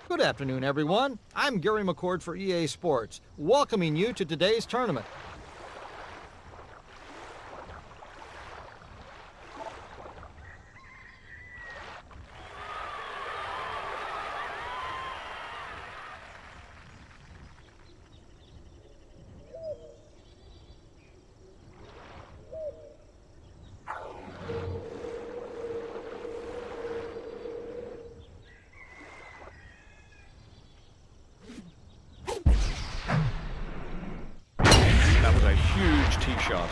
Good afternoon, everyone. I'm Gary McCord for EA Sports, welcoming you to today's tournament. That was a huge tee shot.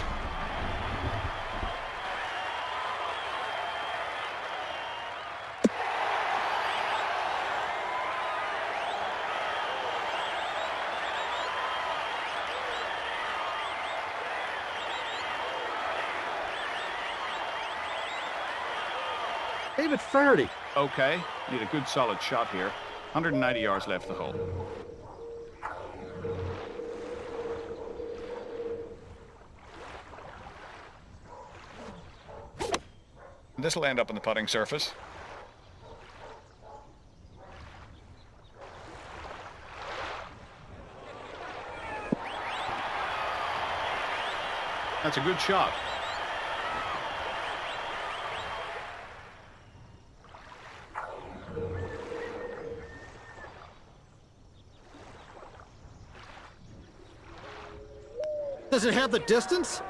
David Faraday. Okay, need a good solid shot here. 190 yards left the hole. This will end up on the putting surface. That's a good shot. Does it have the distance?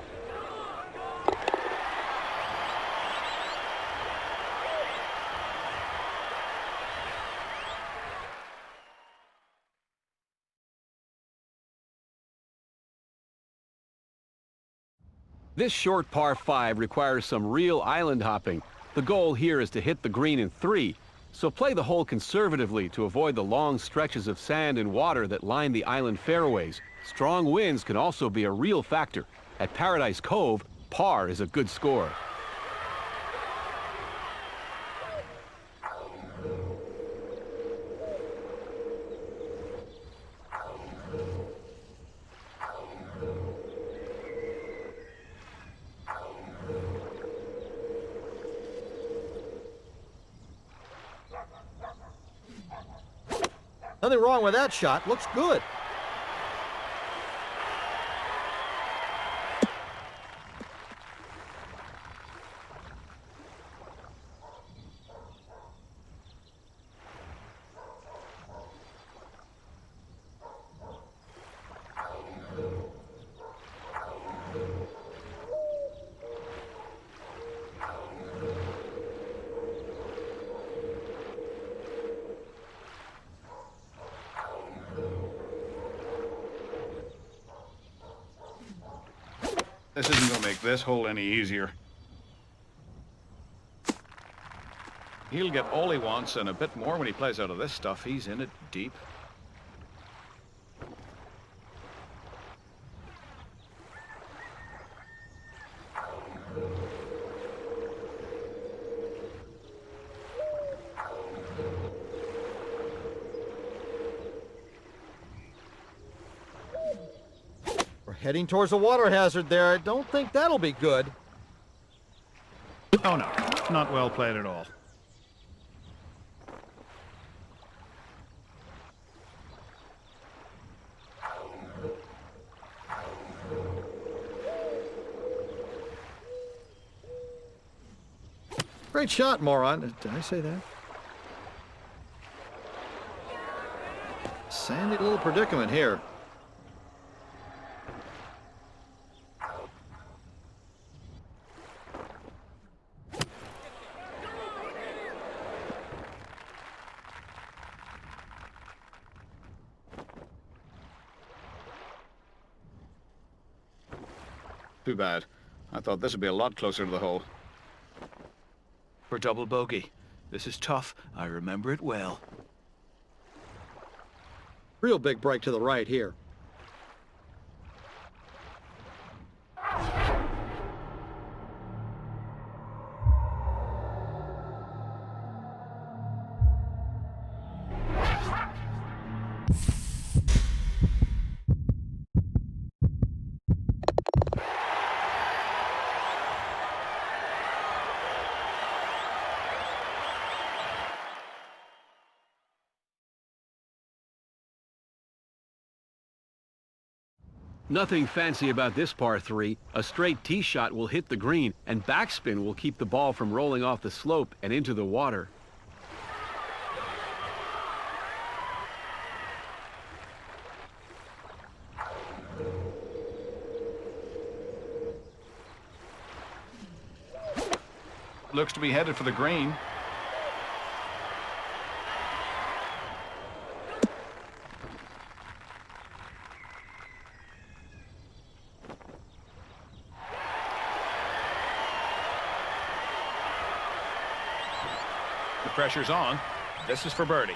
This short par 5 requires some real island hopping. The goal here is to hit the green in 3, so play the hole conservatively to avoid the long stretches of sand and water that line the island fairways. Strong winds can also be a real factor. At Paradise Cove, par is a good score. Nothing wrong with that shot. Looks good. This isn't going to make this hole any easier. He'll get all he wants and a bit more when he plays out of this stuff. He's in it deep. We're heading towards a water hazard there. I don't think that'll be good. Oh no, not well played at all. Great shot, moron. Did I say that? Sandy little predicament here. Too bad. I thought this would be a lot closer to the hole. For double bogey. This is tough. I remember it well. Real big break to the right here. Nothing fancy about this par 3. A straight tee shot will hit the green, and backspin will keep the ball from rolling off the slope and into the water. Looks to be headed for the green. The pressure's on. This is for birdie.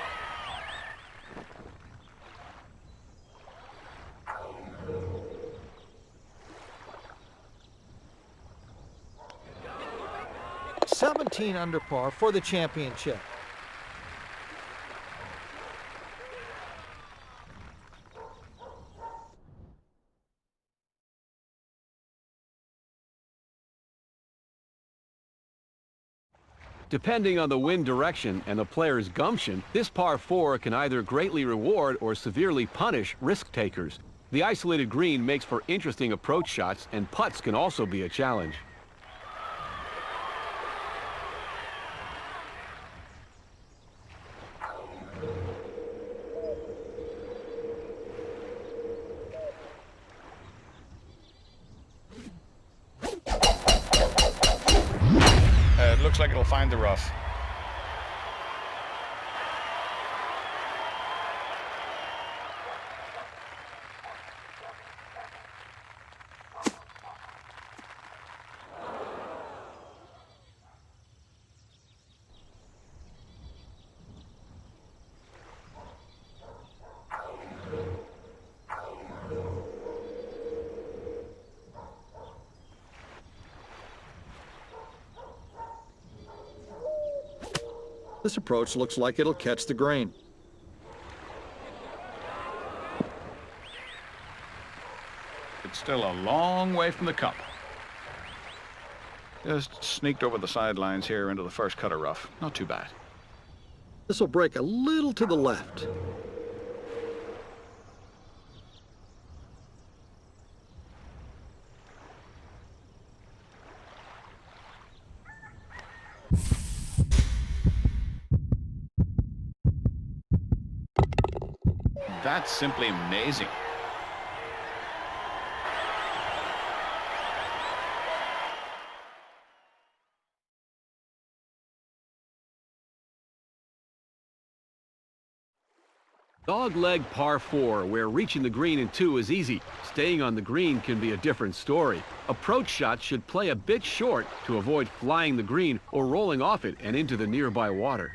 $17 under par for the championship. Depending on the wind direction and the player's gumption, this par 4 can either greatly reward or severely punish risk takers. The isolated green makes for interesting approach shots, and putts can also be a challenge. It looks like it'll find the rough. This approach looks like it'll catch the green. It's still a long way from the cup. Just sneaked over the sidelines here into the first cut of rough. Not too bad. This will break a little to the left. That's simply amazing. Dogleg par 4, where reaching the green in 2 is easy. Staying on the green can be a different story. Approach shots should play a bit short to avoid flying the green or rolling off it and into the nearby water.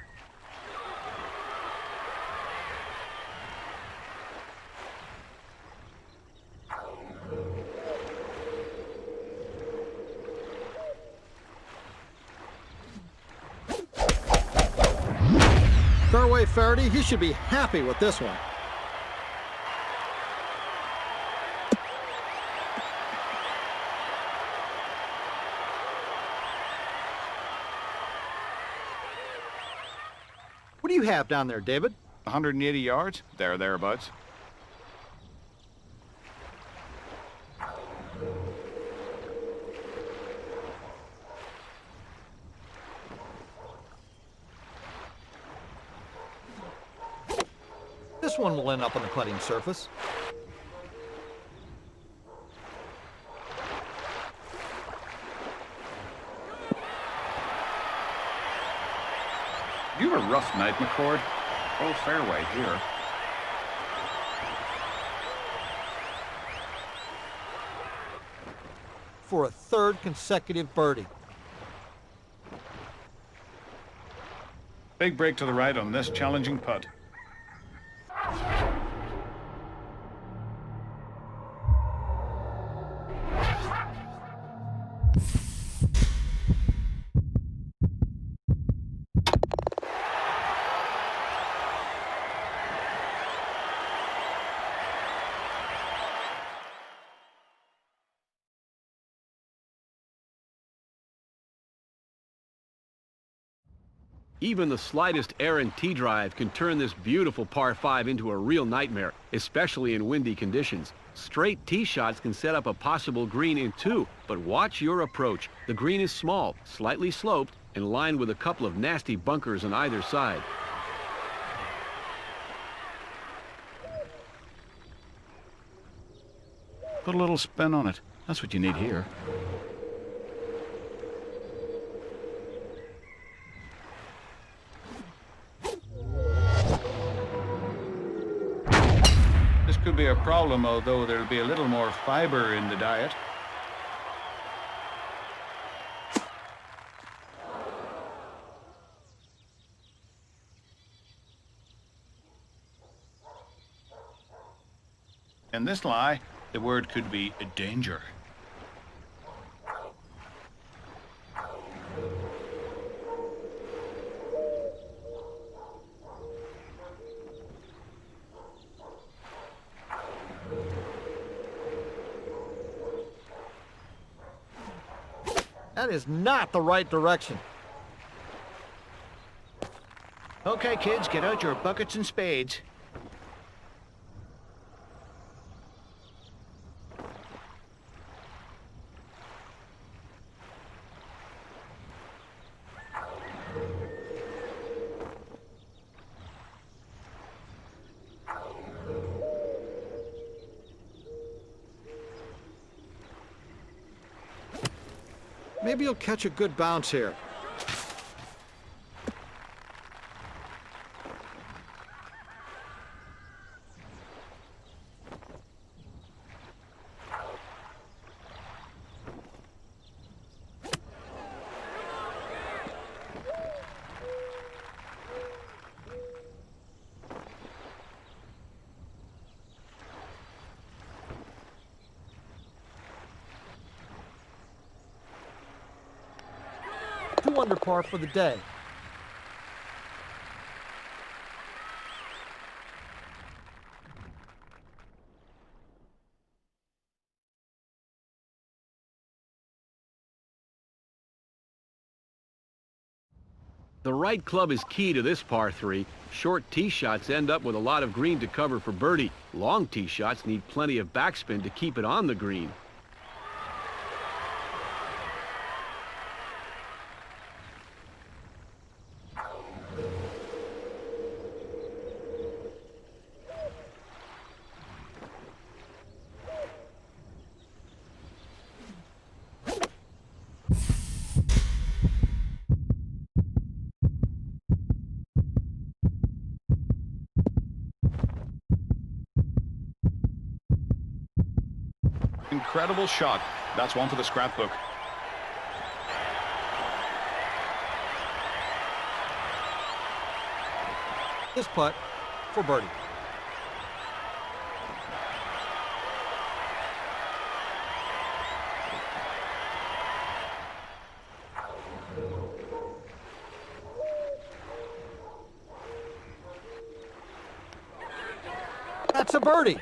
Fairway Faraday, he should be happy with this one. What do you have down there, David? 180 yards, thereabouts. This one will end up on the putting surface. You have a rough night, McCord. Oh, fairway here. For a third consecutive birdie. Big break to the right on this challenging putt. Even the slightest errant tee drive can turn this beautiful par 5 into a real nightmare, especially in windy conditions. Straight tee shots can set up a possible green in 2, but watch your approach. The green is small, slightly sloped, and lined with a couple of nasty bunkers on either side. Put a little spin on it. That's what you need here. This could be a problem, although there'll be a little more fiber in the diet. In this lie, the word could be danger. That is not the right direction. Okay, kids, get out your buckets and spades. Maybe you'll catch a good bounce here. Two under par for the day. The right club is key to this par 3. Short tee shots end up with a lot of green to cover for birdie. Long tee shots need plenty of backspin to keep it on the green. Incredible shot. That's one for the scrapbook. This putt for birdie. That's a birdie.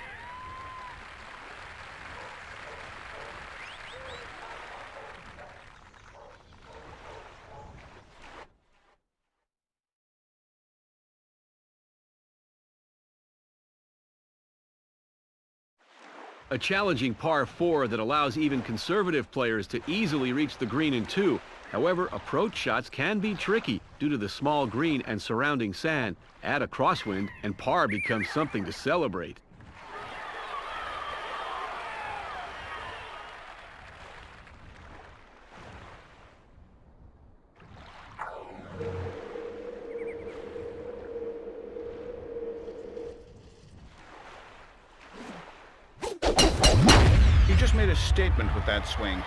A challenging par 4 that allows even conservative players to easily reach the green in 2. However, approach shots can be tricky due to the small green and surrounding sand. Add a crosswind and par becomes something to celebrate. You just made a statement with that swing.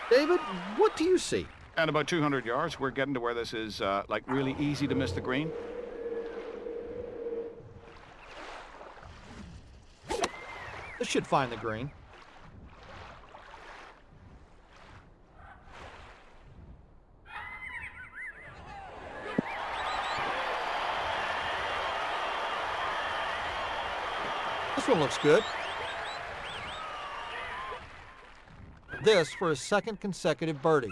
David, what do you see? At about 200 yards, we're getting to where this is like really easy to miss the green. This should find the green. This one looks good. this for his second consecutive birdie.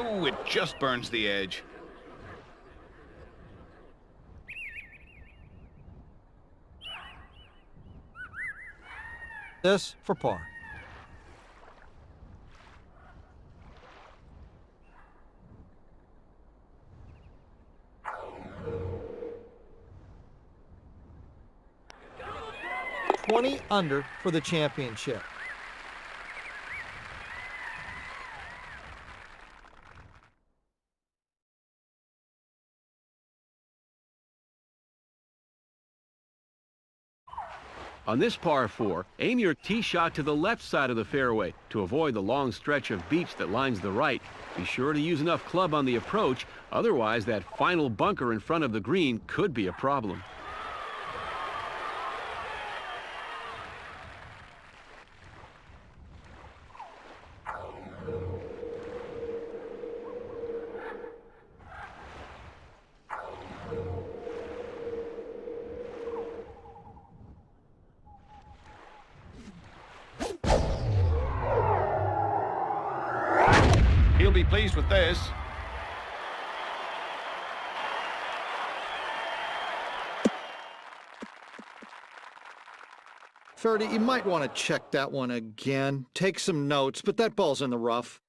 Ooh, it just burns the edge. This for par. $20 under for the championship. On this par 4, aim your tee shot to the left side of the fairway to avoid the long stretch of beach that lines the right. Be sure to use enough club on the approach, otherwise that final bunker in front of the green could be a problem. He'll be pleased with this. Faraday, you might want to check that one again. Take some notes, but that ball's in the rough.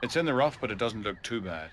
It's in the rough, but it doesn't look too bad.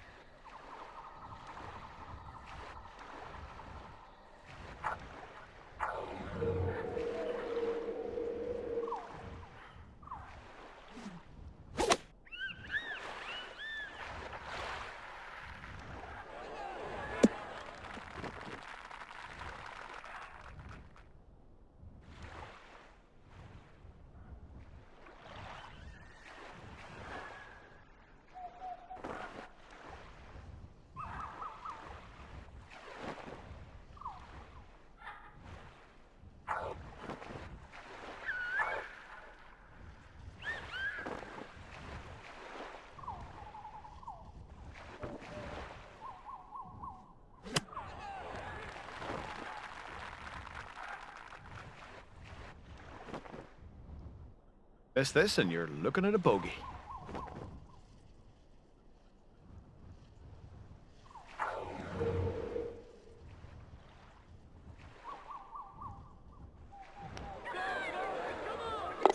Miss this and you're looking at a bogey.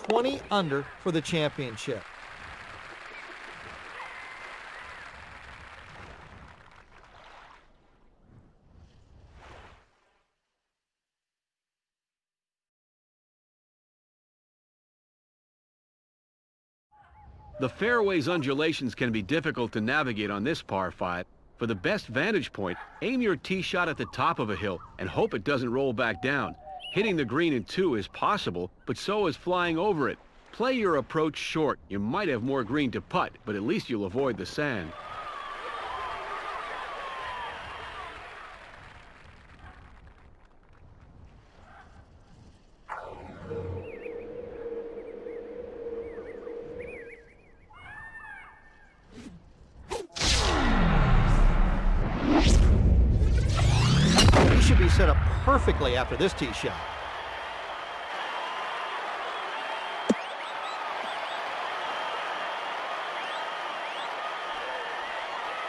$20 under for the championship. The fairway's undulations can be difficult to navigate on this par 5. For the best vantage point, aim your tee shot at the top of a hill and hope it doesn't roll back down. Hitting the green in 2 is possible, but so is flying over it. Play your approach short. You might have more green to putt, but at least you'll avoid the sand. He should be set up perfectly after this tee shot.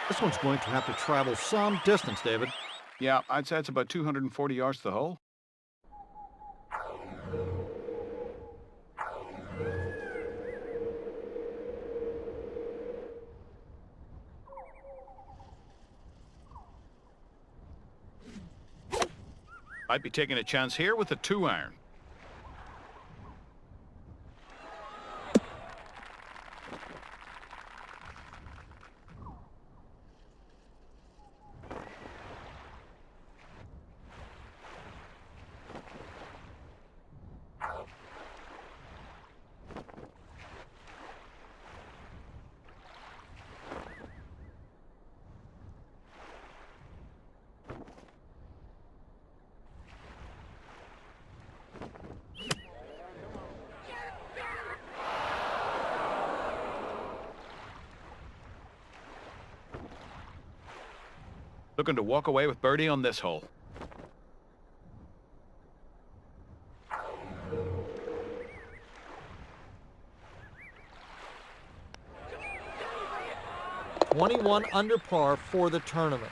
This one's going to have to travel some distance, David. Yeah, I'd say it's about 240 yards to the hole. I'd be taking a chance here with a 2-iron. Looking to walk away with birdie on this hole. .21 under par for the tournament.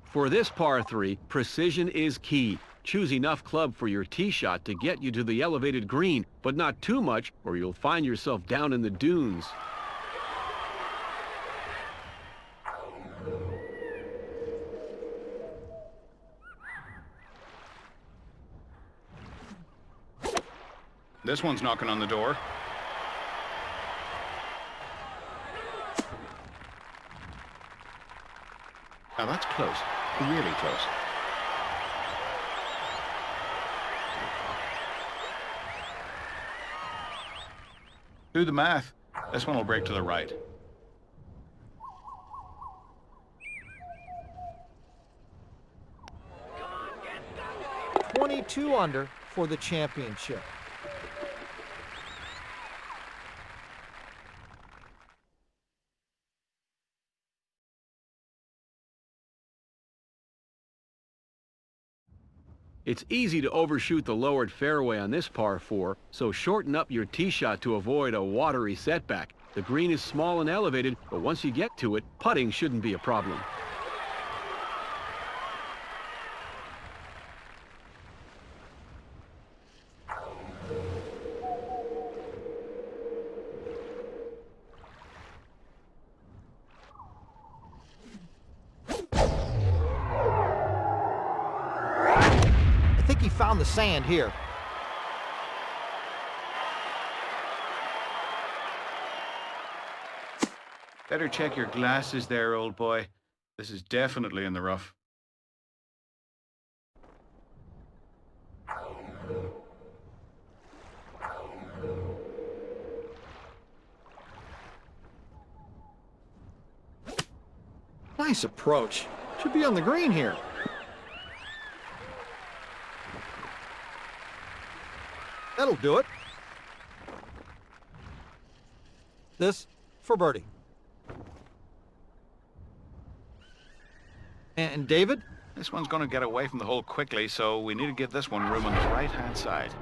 For this par 3, precision is key. Choose enough club for your tee shot to get you to the elevated green, but not too much or you'll find yourself down in the dunes. This one's knocking on the door. Now that's close. Really close. Do the math. This one will break to the right. .22 under for the championship. It's easy to overshoot the lowered fairway on this par 4, so shorten up your tee shot to avoid a watery setback. The green is small and elevated, but once you get to it, putting shouldn't be a problem. I think he found the sand here. Better check your glasses there, old boy. This is definitely in the rough. Nice approach. Should be on the green here. That'll do it. This for birdie. And David? This one's going to get away from the hole quickly, so we need to give this one room on the right-hand side.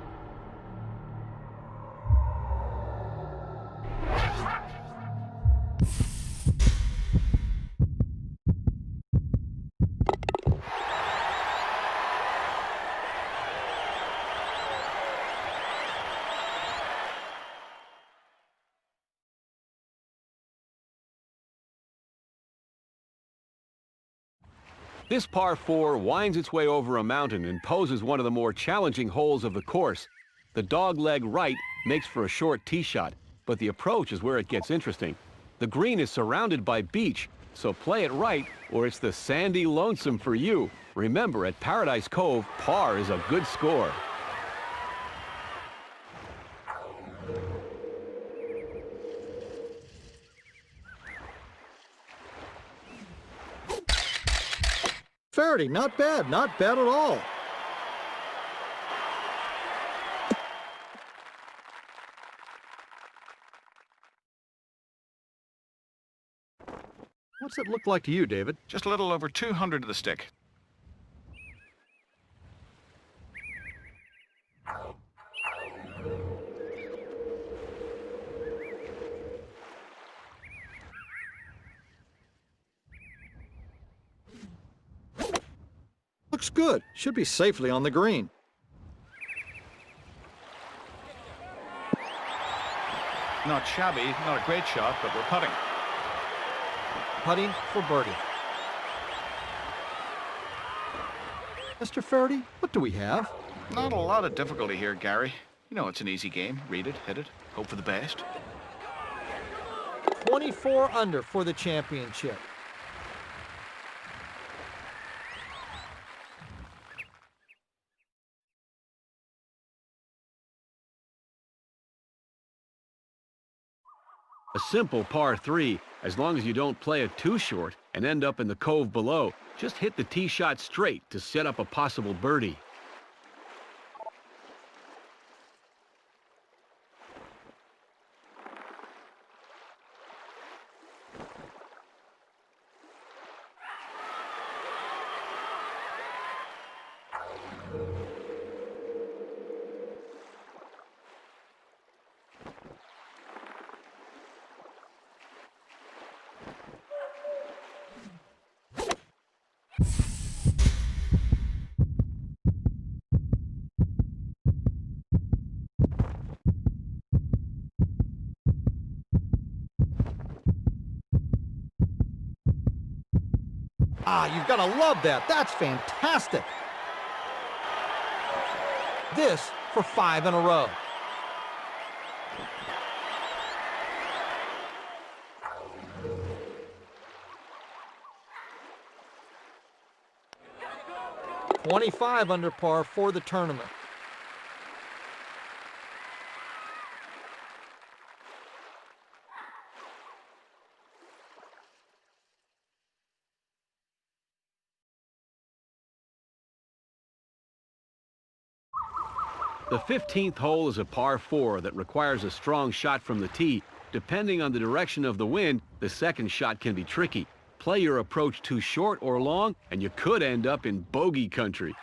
This par 4 winds its way over a mountain and poses one of the more challenging holes of the course. The dogleg right makes for a short tee shot, but the approach is where it gets interesting. The green is surrounded by beach, so play it right or it's the sandy lonesome for you. Remember, at Paradise Cove, par is a good score. Faraday, not bad at all. What's it look like to you, David? Just a little over 200 to the stick. Looks good. Should be safely on the green. Not shabby, not a great shot, but we're putting. Putting for birdie. Mr. Faraday, what do we have? Not a lot of difficulty here, Gary. You know it's an easy game. Read it, hit it, hope for the best. 24 under for the championship. A simple par 3, as long as you don't play it too short and end up in the cove below. Just hit the tee shot straight to set up a possible birdie. Ah, you've got to love that. That's fantastic. This for 5 in a row. .25 under par for the tournament. The 15th hole is a par 4 that requires a strong shot from the tee. Depending on the direction of the wind, the second shot can be tricky. Play your approach too short or long, and you could end up in bogey country.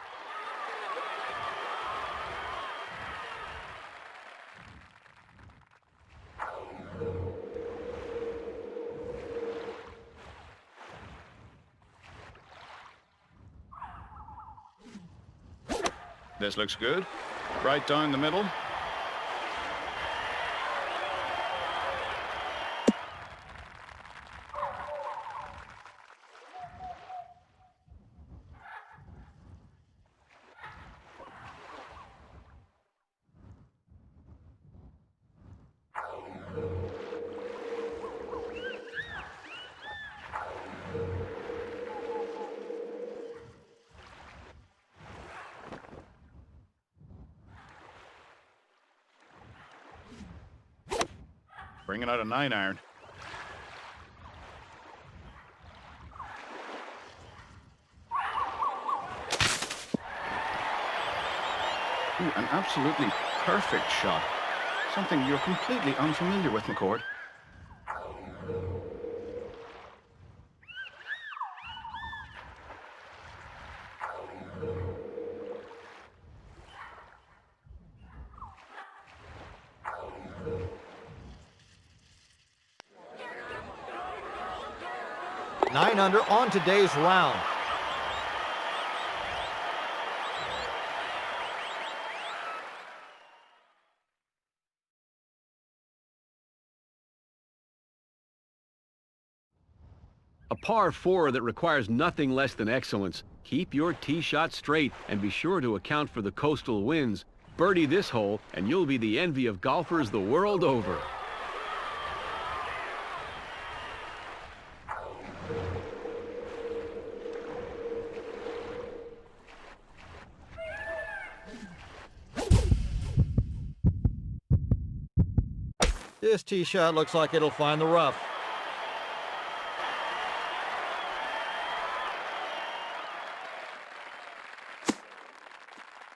This looks good. Right down the middle. Bringing out a 9-iron. Ooh, an absolutely perfect shot. Something you're completely unfamiliar with, McCord. Nine under on today's round. A par 4 that requires nothing less than excellence. Keep your tee shot straight and be sure to account for the coastal winds. Birdie this hole and you'll be the envy of golfers the world over. This tee shot looks like it'll find the rough.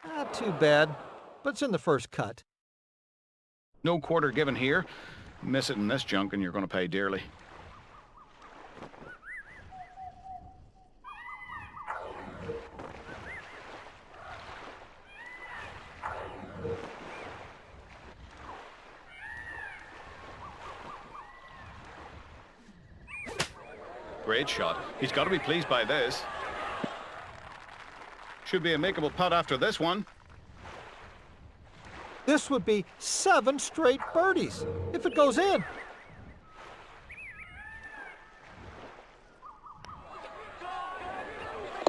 Not too bad, but it's in the first cut. No quarter given here. Miss it in this junk and you're going to pay dearly. Great shot. He's got to be pleased by this. Should be a makeable putt after this one. This would be 7 straight birdies if it goes in.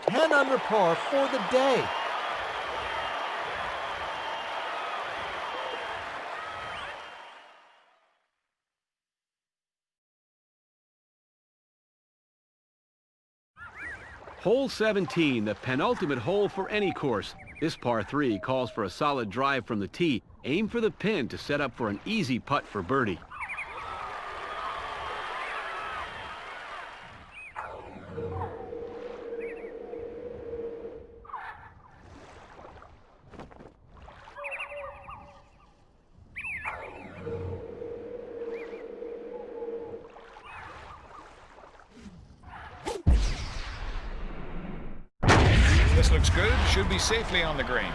Ten under par for the day. Hole 17, the penultimate hole for any course. This par 3 calls for a solid drive from the tee. Aim for the pin to set up for an easy putt for birdie. This looks good. Should be safely on the green.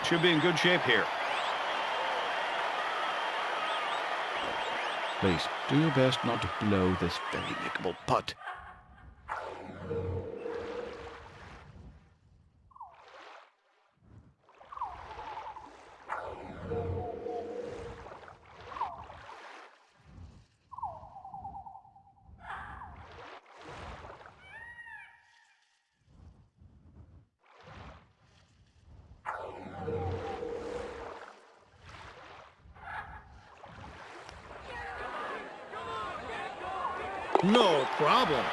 Should be in good shape here. Please, do your best not to blow this very nickable putt. No problem.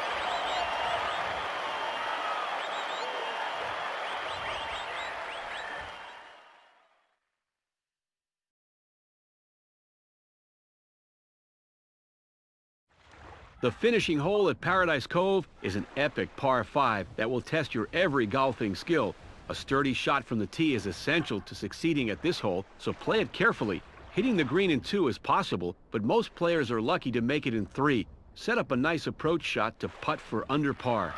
The finishing hole at Paradise Cove is an epic par 5 that will test your every golfing skill. A sturdy shot from the tee is essential to succeeding at this hole, so play it carefully. Hitting the green in 2 is possible, but most players are lucky to make it in 3. Set up a nice approach shot to putt for under par.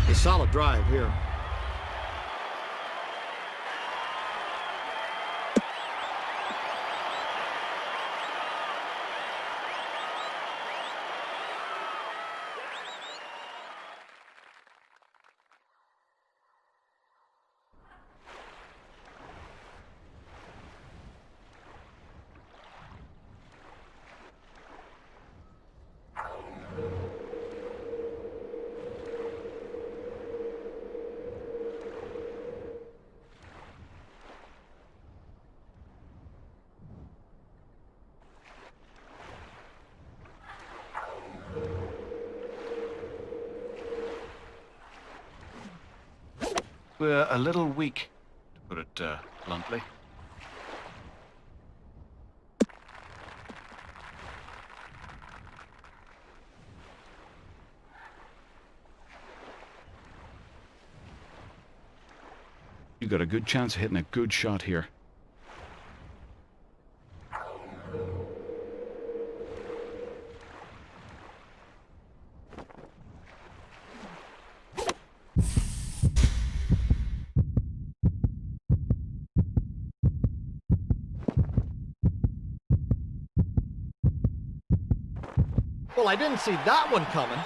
A solid drive here. We're a little weak, to put it bluntly. You got a good chance of hitting a good shot here. Well, I didn't see that one coming.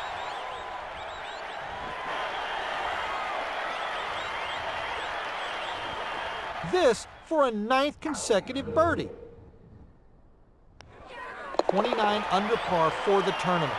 This for a 9th consecutive birdie. 29 under par for the tournament.